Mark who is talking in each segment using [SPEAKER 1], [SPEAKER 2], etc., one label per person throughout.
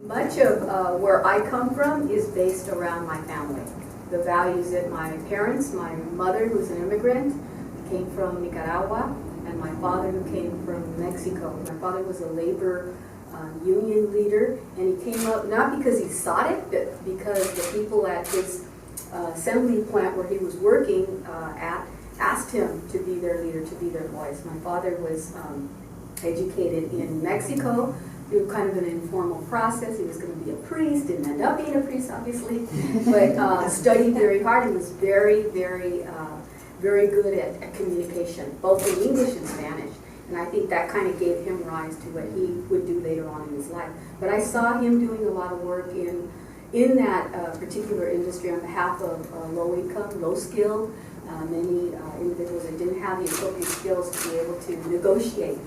[SPEAKER 1] Much of where I come from is based around my family. The values that my parents, my mother, who's an immigrant, came from Nicaragua, and my father, who came from Mexico. My father was a labor union leader, and he came up not because he sought it, but because the people at his assembly plant where he was working at asked him to be their leader, to be their voice. My father was educated in Mexico through kind of an informal process. He was going to be a priest, didn't end up being a priest, obviously, but studied very hard. He was very good at communication, both in English and Spanish. And I think that kind of gave him rise to what he would do later on in his life. But I saw him doing a lot of work in that particular industry on behalf of low income, low skill, many individuals that didn't have the appropriate skills to be able to negotiate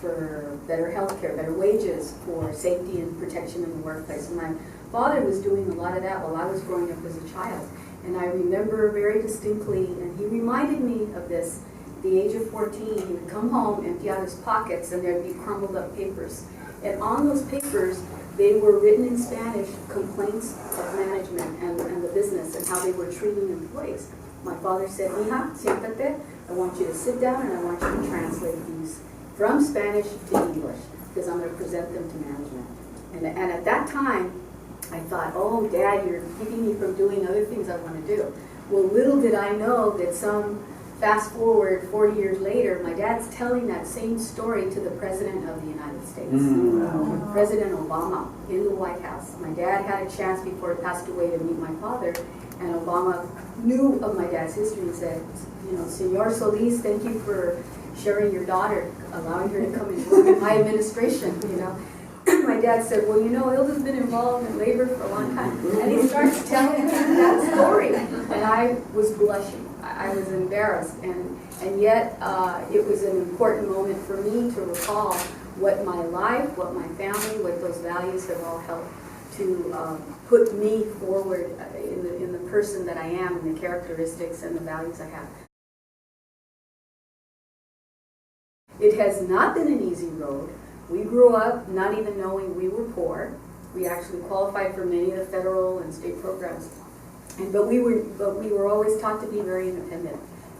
[SPEAKER 1] for better health care, better wages, for safety and protection in the workplace. And my father was doing a lot of that while I was growing up as a child. And I remember very distinctly, and he reminded me of this, at the age of 14, he would come home, empty out his pockets, and there'd be crumbled up papers. And on those papers, they were written in Spanish, complaints of management and the business and how they were treating employees. My father said, "Mija, siéntate, I want you to sit down and I want you to translate these from Spanish to English, because I'm going to present them to management." And at that time, I thought, "Oh, Dad, you're keeping me from doing other things I want to do." Well, little did I know that fast forward 40 years later, my dad's telling that same story to the President of the United States, President Obama, in the White House. My dad had a chance before he passed away to meet my father, and Obama knew of my dad's history and said, "Senor Solis, thank you for sharing your daughter, allowing her to come and work in my administration." My dad said, "Well, Hilda's been involved in labor for a long time." And he starts telling me that story. And I was blushing. I was embarrassed. And yet it was an important moment for me to recall what my life, what my family, what those values have all helped to put me forward in the person that I am, and the characteristics and the values I have. It has not been an easy road. We grew up not even knowing we were poor. We actually qualified for many of the federal and state programs. But we were always taught to be very independent.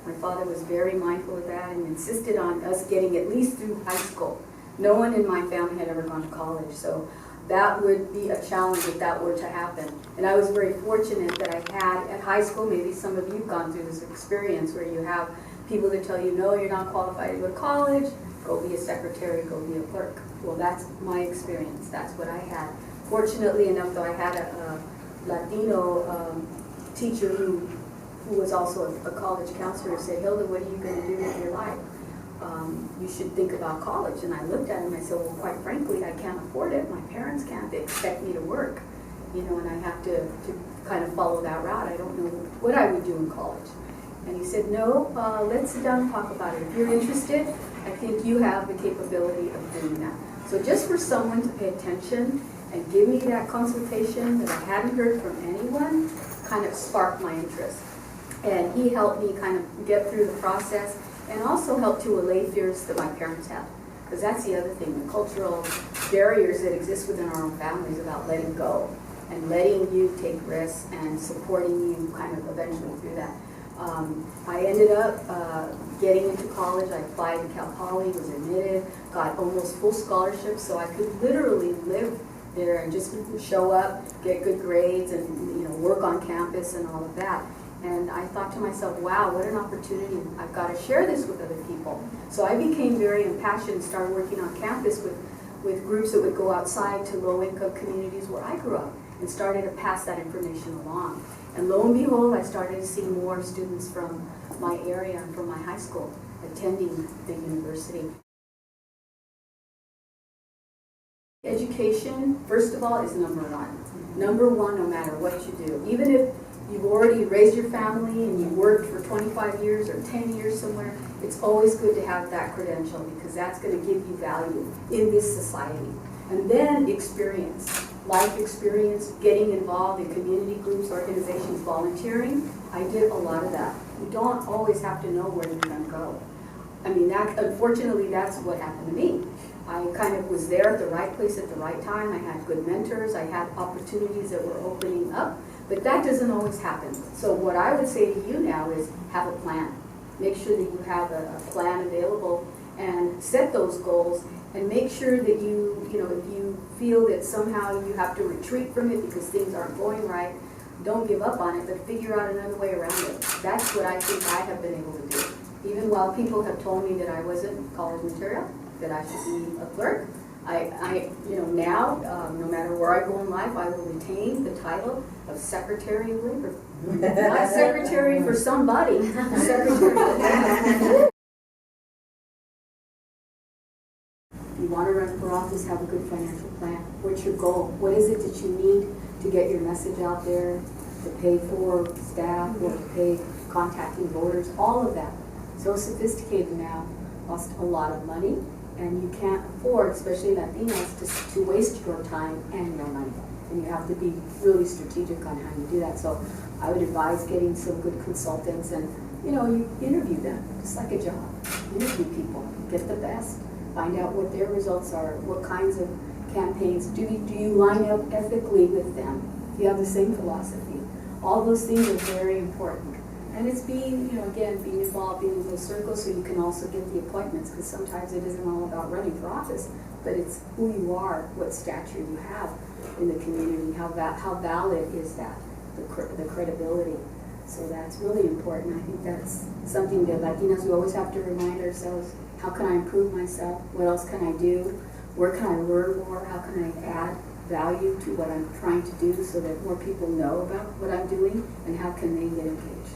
[SPEAKER 1] My father was very mindful of that and insisted on us getting at least through high school. No one in my family had ever gone to college, so that would be a challenge if that were to happen. And I was very fortunate that I had at high school, maybe some of you have gone through this experience where you have people that tell you, "No, you're not qualified to go to college, go be a secretary, go be a clerk." Well, that's my experience. That's what I had. Fortunately enough, though, I had a Latino teacher who was also a college counselor, who said, "Hilda, what are you going to do with your life? You should think about college." And I looked at him and I said, "Well, quite frankly, I can't afford it. My parents can't. They expect me to work, and I have to kind of follow that route. I don't know what I would do in college." And he said, "No, let's sit down and talk about it. If you're interested, I think you have the capability of doing that." So just for someone to pay attention and give me that consultation that I hadn't heard from anyone kind of sparked my interest. And he helped me kind of get through the process and also helped to allay fears that my parents had. Because that's the other thing, the cultural barriers that exist within our own families about letting go and letting you take risks and supporting you kind of eventually through that. I ended up getting into college. I applied to Cal Poly, was admitted, got almost full scholarship, so I could literally live there and just show up, get good grades, and work on campus and all of that. And I thought to myself, wow, what an opportunity. I've got to share this with other people. So I became very impassioned, started working on campus with groups that would go outside to low-income communities where I grew up, and started to pass that information along. And lo and behold, I started to see more students from my area and from my high school attending the university. Education, first of all, is number one. Number one, no matter what you do. Even if you've already raised your family and you've worked for 25 years or 10 years somewhere, it's always good to have that credential, because that's going to give you value in this society. And then experience, life experience, getting involved in community groups, organizations, volunteering. I did a lot of that. You don't always have to know where you're going to go. I mean, unfortunately, that's what happened to me. I kind of was there at the right place at the right time. I had good mentors. I had opportunities that were opening up, but that doesn't always happen. So what I would say to you now is have a plan. Make sure that you have a plan available and set those goals, and make sure that if you feel that somehow you have to retreat from it because things aren't going right, don't give up on it, but figure out another way around it. That's what I think I have been able to do. Even while people have told me that I wasn't college material, that I should be a clerk, now, no matter where I go in life, I will retain the title of Secretary of Labor. Not secretary for somebody, secretary of labor. If you want to run for office, have a good financial plan. What's your goal? What is it that you need to get your message out there, to pay for staff, or to pay contacting voters, all of that. So sophisticated now, cost a lot of money, and you can't afford, especially Latinos, to waste your time and your money. And you have to be really strategic on how you do that. So I would advise getting some good consultants, and you interview them, just like a job. Interview people, get the best, find out what their results are, what kinds of campaigns, do you line up ethically with them? Do you have the same philosophy? All those things are very important. And it's being involved in those circles so you can also get the appointments, because sometimes it isn't all about running for office, but it's who you are, what stature you have in the community, how valid is that, the credibility. So that's really important. I think that's something that Latinas, we always have to remind ourselves, how can I improve myself? What else can I do? Where can I learn more? How can I add value to what I'm trying to do so that more people know about what I'm doing, and how can they get engaged?